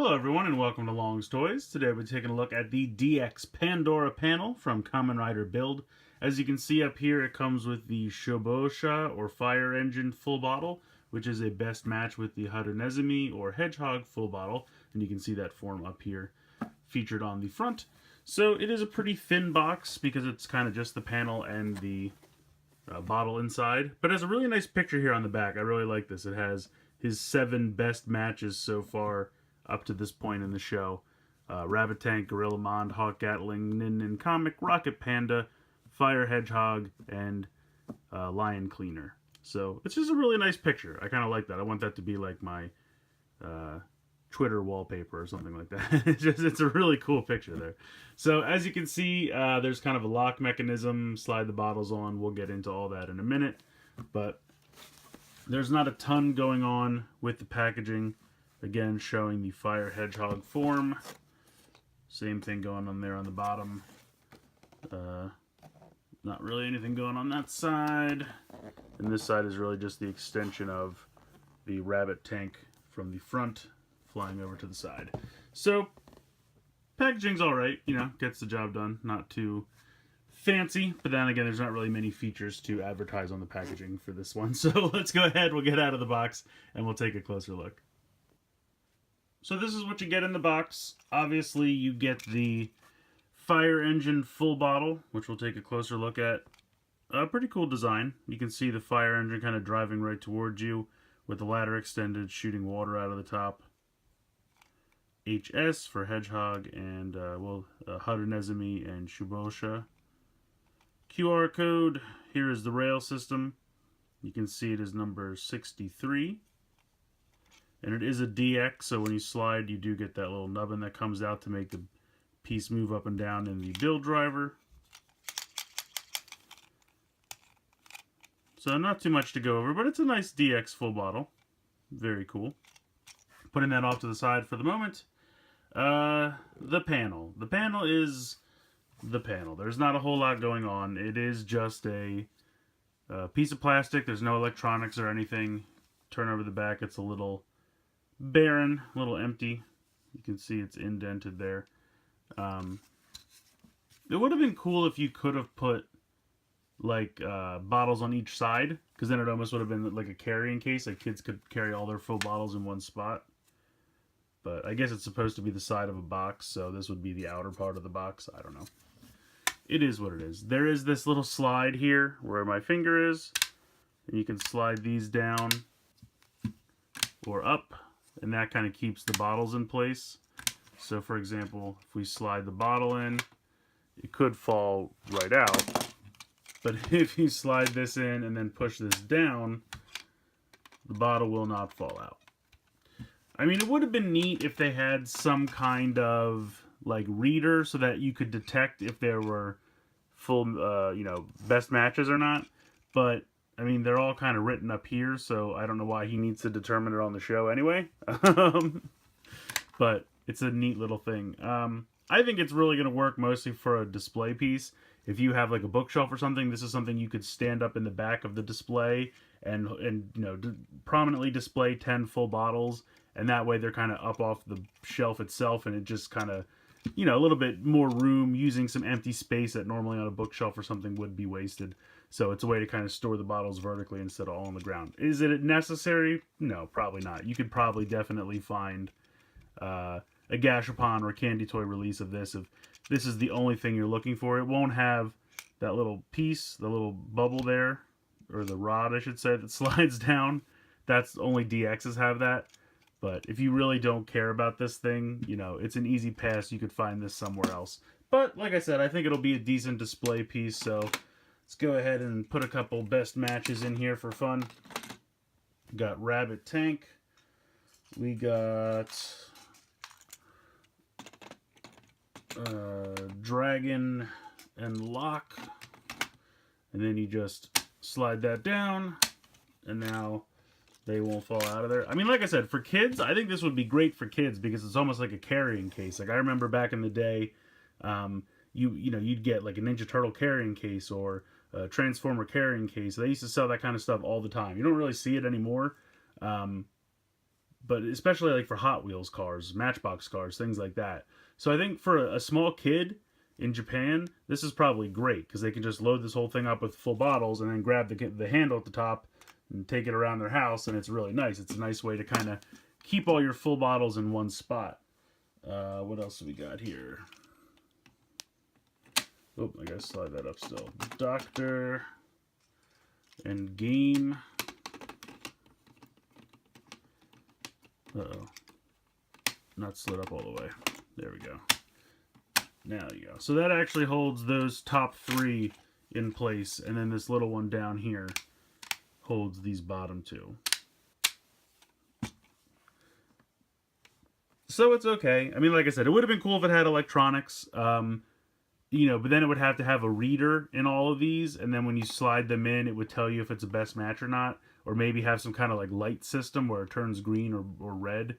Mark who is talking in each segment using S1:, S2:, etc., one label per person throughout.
S1: Hello everyone and welcome to Long's Toys. Today we're taking a look at the DX Pandora panel from Kamen Rider Build. As you can see up here, it comes with the Shobosha or Fire Engine full bottle, which is a best match with the Harunesumi or Hedgehog full bottle, and you can see that form up here featured on the front. So it is a pretty thin box because it's kind of just the panel and the bottle inside, but it has a really nice picture here on the back. I really like this. It has his 7 best matches so far up to this point in the show. Rabbit Tank, Gorilla Mond, Hawk Gatling, Nin Nin Comic, Rocket Panda, Fire Hedgehog, and Lion Cleaner. So it's just a really nice picture. I kind of like that. I want that to be like my Twitter wallpaper or something like that. It's a really cool picture there. So as you can see, there's kind of a lock mechanism. Slide the bottles on. We'll get into all that in a minute. But there's not a ton going on with the packaging. Again, showing the Fire Hedgehog form. Same thing going on there on the bottom. Not really anything going on that side. And this side is really just the extension of the Rabbit Tank from the front flying over to the side. So, packaging's alright, you know, gets the job done. Not too fancy, but then again, there's not really many features to advertise on the packaging for this one. So let's go ahead, we'll get out of the box, and we'll take a closer look. So this is what you get in the box. Obviously, you get the Fire Engine full bottle, which we'll take a closer look at. A pretty cool design. You can see the fire engine kind of driving right towards you with the ladder extended, shooting water out of the top. HS for Hedgehog and, Harunesumi and Shubosha. QR code. Here is the rail system. You can see it is number 63. And it is a DX, so when you slide, you do get that little nubbin that comes out to make the piece move up and down in the build driver. So not too much to go over, but it's a nice DX full bottle. Very cool. Putting that off to the side for the moment. The panel. The panel is the panel. There's not a whole lot going on. It is just a piece of plastic. There's no electronics or anything. Turn over the back. It's a little barren, a little empty. You can see it's indented there. It would have been cool if you could have put like bottles on each side, because then it almost would have been like a carrying case. Like kids could carry all their full bottles in one spot. But I guess it's supposed to be the side of a box, so this would be the outer part of the box. I don't know. It is what it is. There is this little slide here where my finger is, and you can slide these down or up, and that kind of keeps the bottles in place. So for example, if we slide the bottle in, it could fall right out. But if you slide this in and then push this down, the bottle will not fall out. I mean, it would have been neat if they had some kind of like reader so that you could detect if there were full, best matches or not. But I mean, they're all kind of written up here, so I don't know why he needs to determine it on the show anyway. But it's a neat little thing. I think it's really going to work mostly for a display piece. If you have like a bookshelf or something, this is something you could stand up in the back of the display and prominently display 10 full bottles, and that way they're kind of up off the shelf itself, and it just kind of, a little bit more room, using some empty space that normally on a bookshelf or something would be wasted. So it's a way to kind of store the bottles vertically instead of all on the ground. Is it necessary? No, probably not. You could probably definitely find a Gashapon or Candy Toy release of this if this is the only thing you're looking for. It won't have that little piece, the little bubble there, or the rod, I should say, that slides down. That's only DXs have that. But if you really don't care about this thing, it's an easy pass. You could find this somewhere else. But like I said, I think it'll be a decent display piece. So let's go ahead and put a couple best matches in here for fun. We got Rabbit Tank. We got Dragon and Lock. And then you just slide that down. And now they won't fall out of there. I mean, like I said, for kids, I think this would be great for kids because it's almost like a carrying case. Like I remember back in the day, you'd get like a Ninja Turtle carrying case or a Transformer carrying case. They used to sell that kind of stuff all the time. You don't really see it anymore. but especially like for Hot Wheels cars, Matchbox cars, things like that. So I think for a small kid in Japan, this is probably great because they can just load this whole thing up with full bottles and then grab the handle at the top and take it around their house, and it's really nice. It's a nice way to kind of keep all your full bottles in one spot. What else do we got here? Oh, I gotta slide that up still. Doctor and Game. Uh-oh. Not slid up all the way. There we go. Now you go. So that actually holds those top 3 in place, and then this little one down here holds these bottom 2. So it's okay. I mean, like I said, it would have been cool if it had electronics, you know, but then it would have to have a reader in all of these, and then when you slide them in, it would tell you if it's a best match or not, or maybe have some kind of like light system where it turns green or red.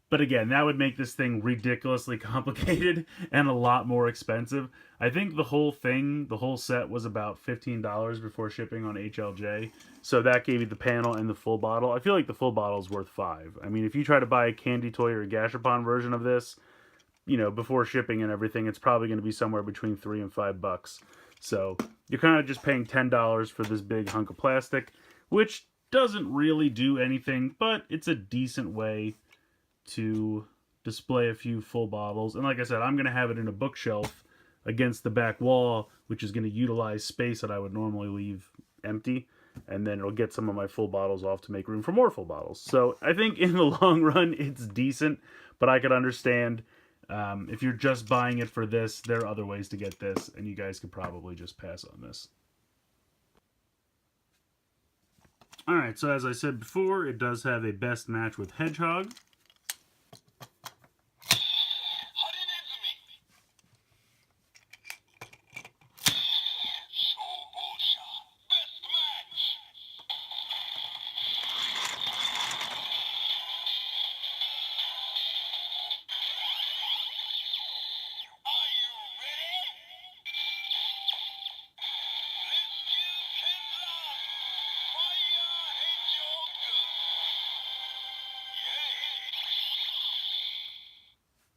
S1: But again, that would make this thing ridiculously complicated and a lot more expensive. I think the whole thing, the whole set was about $15 before shipping on HLJ. So that gave you the panel and the full bottle. I feel like the full bottle is worth $5. I mean, if you try to buy a Candy Toy or a Gashapon version of this, you know, before shipping and everything, it's probably going to be somewhere between $3 and $5. So you're kind of just paying $10 for this big hunk of plastic, which doesn't really do anything, but it's a decent way to display a few full bottles. And like I said, I'm going to have it in a bookshelf against the back wall, which is going to utilize space that I would normally leave empty, and then it'll get some of my full bottles off to make room for more full bottles. So I think in the long run it's decent, but I could understand if you're just buying it for this, there are other ways to get this, and you guys could probably just pass on this. Alright, so as I said before, it does have a best match with Hedgehog.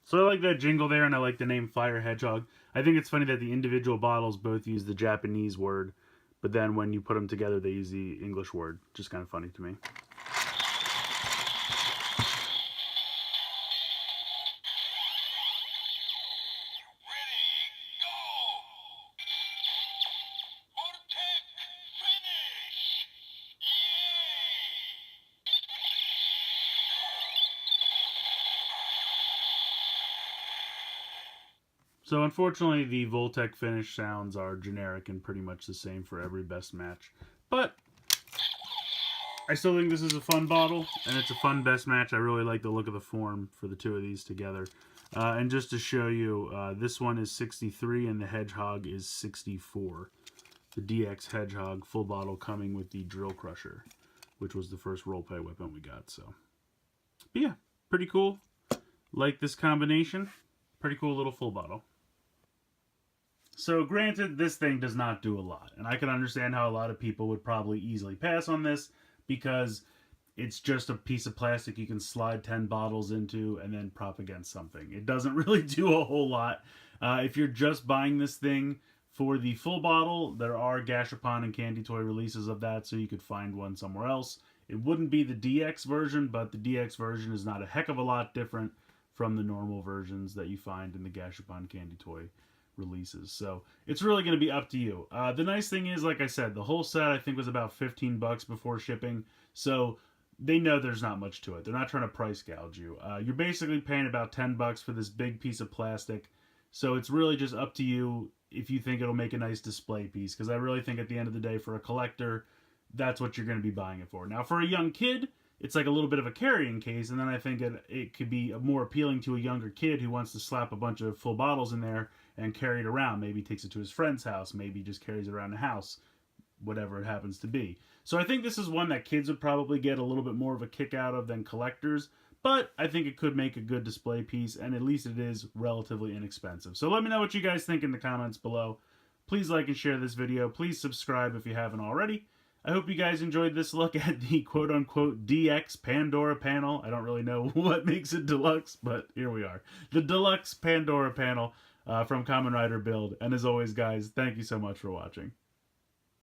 S1: So I like that jingle there, and I like the name Fire Hedgehog. I think it's funny that the individual bottles both use the Japanese word, but then when you put them together, they use the English word. Just kind of funny to me. So unfortunately, the Voltec finish sounds are generic and pretty much the same for every best match. But I still think this is a fun bottle, and it's a fun best match. I really like the look of the form for the two of these together. And just to show you, this one is 63 and the Hedgehog is 64. The DX Hedgehog full bottle coming with the Drill Crusher, which was the first roleplay weapon we got. So, but yeah, pretty cool. Like this combination. Pretty cool little full bottle. So granted, this thing does not do a lot, and I can understand how a lot of people would probably easily pass on this because it's just a piece of plastic you can slide 10 bottles into and then prop against something. It doesn't really do a whole lot. If you're just buying this thing for the full bottle, there are Gashapon and Candy Toy releases of that, so you could find one somewhere else. It wouldn't be the DX version, but the DX version is not a heck of a lot different from the normal versions that you find in the Gashapon Candy Toy releases. So it's really going to be up to you. The nice thing is, like I said, the whole set I think was about 15 bucks before shipping. So they know there's not much to it. They're not trying to price gouge you. You're basically paying about 10 bucks for this big piece of plastic. So it's really just up to you if you think it'll make a nice display piece. Because I really think at the end of the day, for a collector, that's what you're going to be buying it for. Now, for a young kid, it's like a little bit of a carrying case, and then I think it could be more appealing to a younger kid who wants to slap a bunch of full bottles in there and carry it around. Maybe takes it to his friend's house, maybe just carries it around the house, whatever it happens to be. So I think this is one that kids would probably get a little bit more of a kick out of than collectors, but I think it could make a good display piece, and at least it is relatively inexpensive. So let me know what you guys think in the comments below. Please like and share this video. Please subscribe if you haven't already. I hope you guys enjoyed this look at the quote-unquote DX Pandora panel. I don't really know what makes it deluxe, but here we are. The deluxe Pandora panel from Kamen Rider Build. And as always, guys, thank you so much for watching.